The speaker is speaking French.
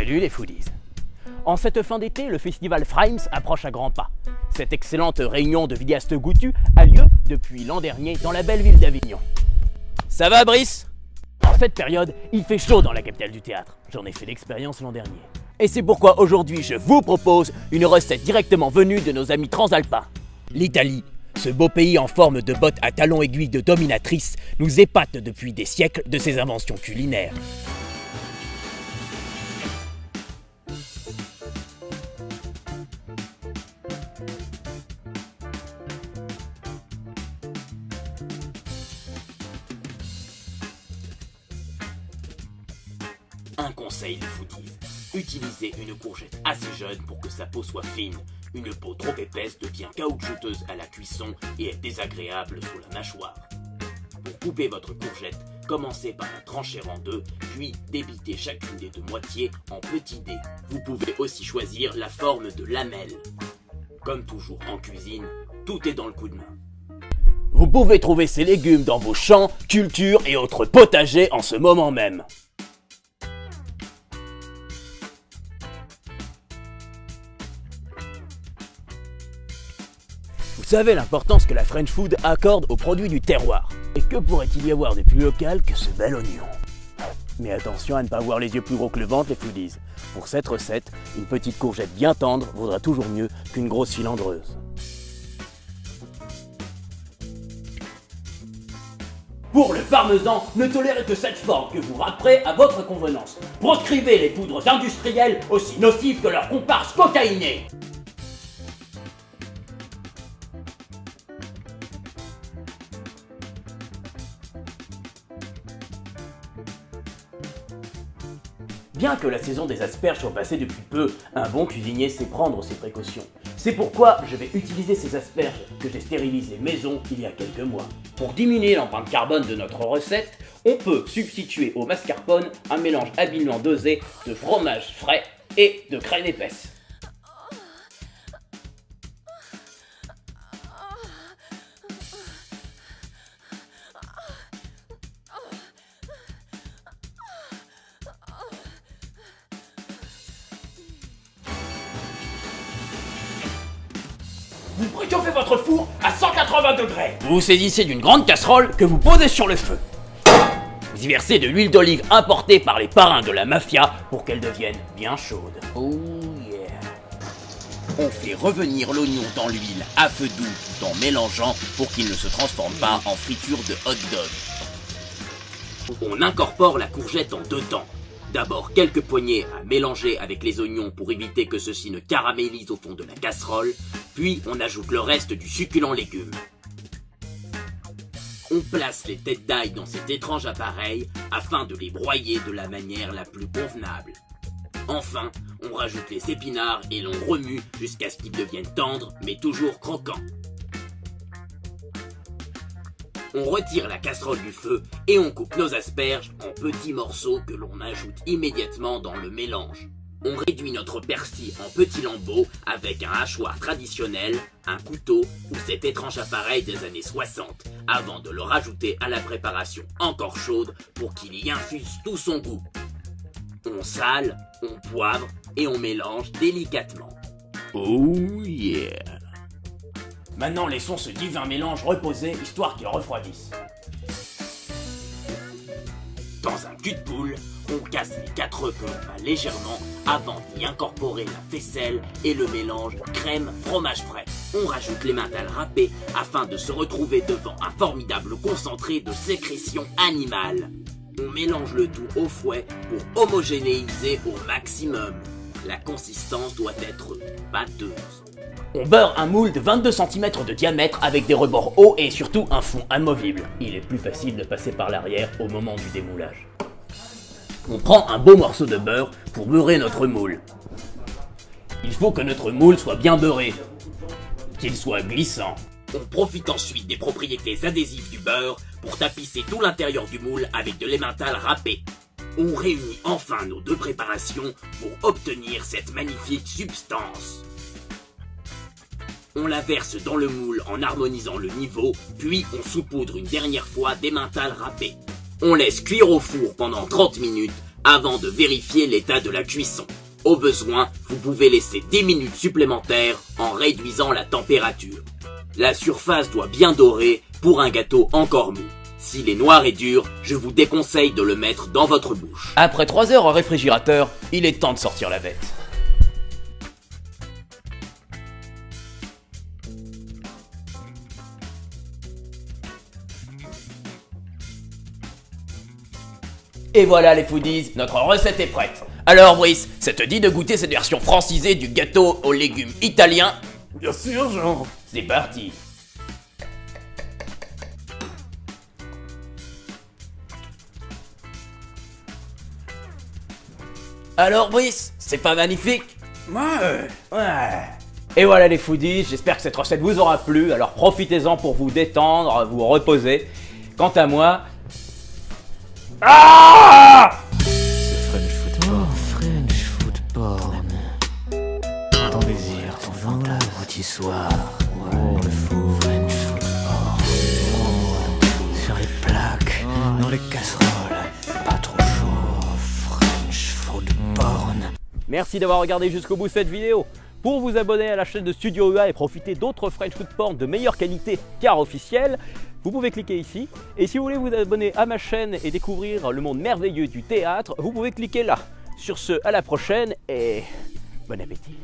Salut les foodies. En cette fin d'été, le festival Frames approche à grands pas. Cette excellente réunion de vidéastes goûtus a lieu depuis l'an dernier dans la belle ville d'Avignon. Ça va Brice? En cette période, il fait chaud dans la capitale du théâtre. J'en ai fait l'expérience l'an dernier. Et c'est pourquoi aujourd'hui je vous propose une recette directement venue de nos amis transalpins. L'Italie, ce beau pays en forme de botte à talons aiguilles de dominatrice, nous épate depuis des siècles de ses inventions culinaires. Un conseil de foodies, utilisez une courgette assez jeune pour que sa peau soit fine. Une peau trop épaisse devient caoutchouteuse à la cuisson et est désagréable sous la mâchoire. Pour couper votre courgette, commencez par la trancher en deux, puis débitez chacune des deux moitiés en petits dés. Vous pouvez aussi choisir la forme de lamelle. Comme toujours en cuisine, tout est dans le coup de main. Vous pouvez trouver ces légumes dans vos champs, cultures et autres potagers en ce moment même. Vous savez l'importance que la French Food accorde aux produits du terroir. Et que pourrait-il y avoir de plus local que ce bel oignon? Mais attention à ne pas avoir les yeux plus gros que le ventre, les foodies. Pour cette recette, une petite courgette bien tendre vaudra toujours mieux qu'une grosse filandreuse. Pour le parmesan, ne tolérez que cette forme que vous râperez à votre convenance. Proscrivez les poudres industrielles aussi nocives que leurs comparses cocaïnés. Bien que la saison des asperges soit passée depuis peu, un bon cuisinier sait prendre ses précautions. C'est pourquoi je vais utiliser ces asperges que j'ai stérilisées maison il y a quelques mois. Pour diminuer l'empreinte carbone de notre recette, on peut substituer au mascarpone un mélange habilement dosé de fromage frais et de crème épaisse. Vous préchauffez votre four à 180 degrés. Vous vous saisissez d'une grande casserole que vous posez sur le feu. Vous y versez de l'huile d'olive importée par les parrains de la mafia pour qu'elle devienne bien chaude. Oh yeah. On fait revenir l'oignon dans l'huile à feu doux tout en mélangeant pour qu'il ne se transforme pas en friture de hot dog. On incorpore la courgette en deux temps. D'abord quelques poignées à mélanger avec les oignons pour éviter que ceux-ci ne caramélisent au fond de la casserole, puis on ajoute le reste du succulent légume. On place les têtes d'ail dans cet étrange appareil afin de les broyer de la manière la plus convenable. Enfin, on rajoute les épinards et l'on remue jusqu'à ce qu'ils deviennent tendres mais toujours croquants. On retire la casserole du feu et on coupe nos asperges en petits morceaux que l'on ajoute immédiatement dans le mélange. On réduit notre persil en petits lambeaux avec un hachoir traditionnel, un couteau ou cet étrange appareil des années 60 avant de le rajouter à la préparation encore chaude pour qu'il y infuse tout son goût. On sale, on poivre et on mélange délicatement. Oh yeah! Maintenant, laissons ce divin mélange reposer, histoire qu'il refroidisse. Dans un cul-de-poule, on casse les 4 œufs que l'on bat légèrement avant d'y incorporer la faisselle et le mélange crème-fromage frais. On rajoute l'emmental râpé afin de se retrouver devant un formidable concentré de sécrétion animale. On mélange le tout au fouet pour homogénéiser au maximum. La consistance doit être pâteuse. On beurre un moule de 22 cm de diamètre avec des rebords hauts et surtout un fond amovible. Il est plus facile de passer par l'arrière au moment du démoulage. On prend un beau morceau de beurre pour beurrer notre moule. Il faut que notre moule soit bien beurré, qu'il soit glissant. On profite ensuite des propriétés adhésives du beurre pour tapisser tout l'intérieur du moule avec de l'emmental râpé. On réunit enfin nos deux préparations pour obtenir cette magnifique substance. On la verse dans le moule en harmonisant le niveau, puis on saupoudre une dernière fois d'emmental râpé. On laisse cuire au four pendant 30 minutes avant de vérifier l'état de la cuisson. Au besoin, vous pouvez laisser 10 minutes supplémentaires en réduisant la température. La surface doit bien dorer pour un gâteau encore mou. S'il est noir et dur, je vous déconseille de le mettre dans votre bouche. Après 3 heures au réfrigérateur, il est temps de sortir la bête. Et voilà les foodies, notre recette est prête. Alors Brice, ça te dit de goûter cette version francisée du gâteau aux légumes italien? Bien sûr, Jean. C'est parti. Alors Brice, c'est pas magnifique? Ouais. Et voilà les foodies, j'espère que cette recette vous aura plu, alors profitez-en pour vous détendre, vous reposer. Quant à moi... Ah! French food porn. Ton désir, ton fantasme, petit soir. Oh, le fou. French food porn. Sur les plaques, dans les casseroles. Pas trop chaud. French food porn. Merci d'avoir regardé jusqu'au bout cette vidéo. Pour vous abonner à la chaîne de Studio UA et profiter d'autres French Food Porn de meilleure qualité car officielle, vous pouvez cliquer ici. Et si vous voulez vous abonner à ma chaîne et découvrir le monde merveilleux du théâtre, vous pouvez cliquer là. Sur ce, à la prochaine et bon appétit.